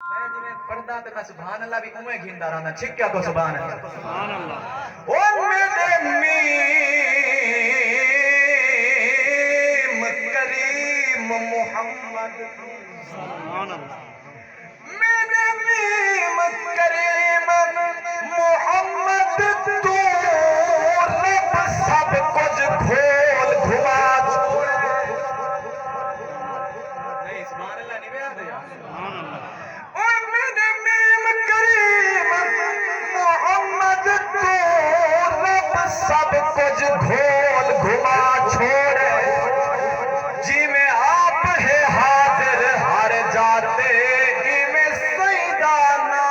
میں جی پڑھدا تے میں سبحان اللہ بھی اوے گھیندا رہنا چھکیا تو سبحان اللہ سبحان اللہ او میرے میم کریم محمد سبحان اللہ میرے میم کریم محمد تو رب سب کچھ کھول گھما چھوڑ نہیں سبحان اللہ نہیں بیان دیا سبحان اللہ او میرے میم کریم محمد تو رب سب کچھ کھول گھما چھوڑے جی میں آپ ہے حاضر ہر جاتے ہی میں سیدانا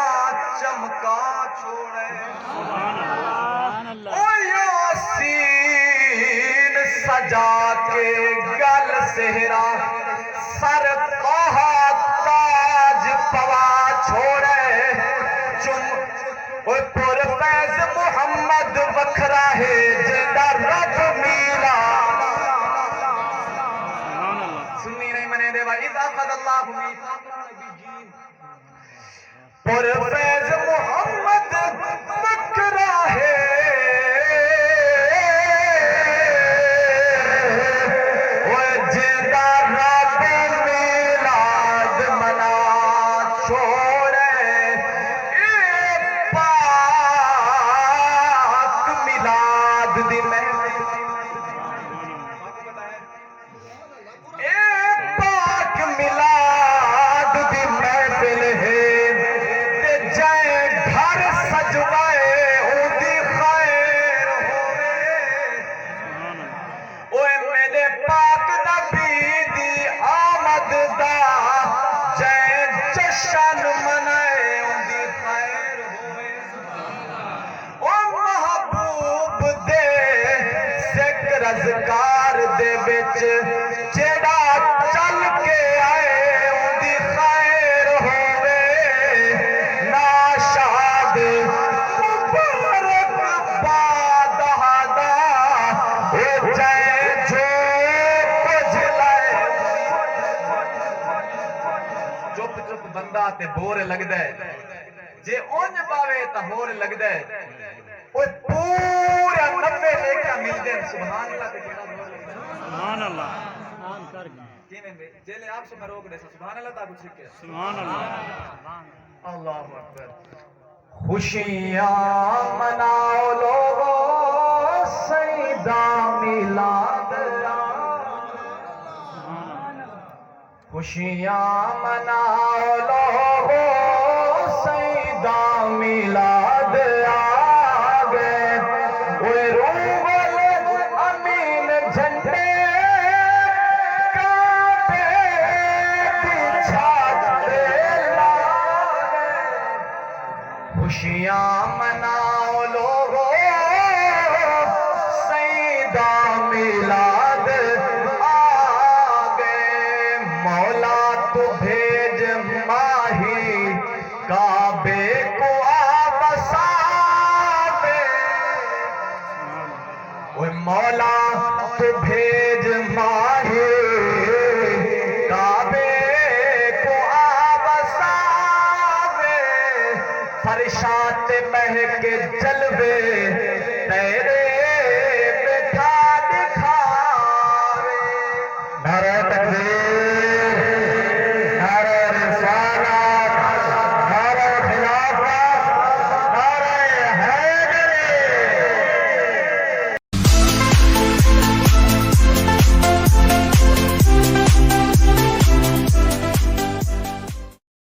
چمکا چھوڑے سبحان اللہ او یاسین سجا کے گل سہرا سر پہا تاج پوا چھوڑے چم اوے پر فیض محمد وکھرا ہے جیدہ رب میرا سبحان اللہ سنی نہیں منے دے بھائی اذا اخذ اللہ میثاق النبیین پر فیض محمد وکھرا ہے وہ جیدہ رب میلاد منا چھوڑے اے پاک میلاد دی محفل اے پاک میلاد دی محفل ہے تے جائے گھر سجوائے اون دی خیر ہوئے سبحان اللہ اوے میرے پاک نبی دی آمد دا جائے جشن منائے اون دی خیر ہوئے او محبوب دے ذکر اذکار دے وچ جیڑا چل کے آئے اون دی خیر ہوئے ناشاد مبارک بادہدا ہو جائے جو کچھ لائے چپ چپ بندہ تے بور لگدا ہے جے اونج پاوے تا ہور لگدا ہے اوے پورا 90 لیکھا ملدے ہیں سبحان اللہ تے کیڑا بور لگدا ہے سبحان اللہ آن کر کیویں جیلے آپ سے میں روک دے سبحان اللہ تا کچھ سکے سبحان اللہ اللہ اکبر خوشیاں مناؤ لوگو سیدہ میلاد خوشیاں مناؤ لوگو سیدہ میلاد آگے وہ روح امین جھنڈے کعبے بچھا دے لاگے خوشیاں مناؤ لوگو سیدہ میلاد آگے مولا تو بھیج ماہی کعبے کو آبساوے اوے مولا تو بھیج ماہی کعبے کو آبساوے فرشات مہک جلوے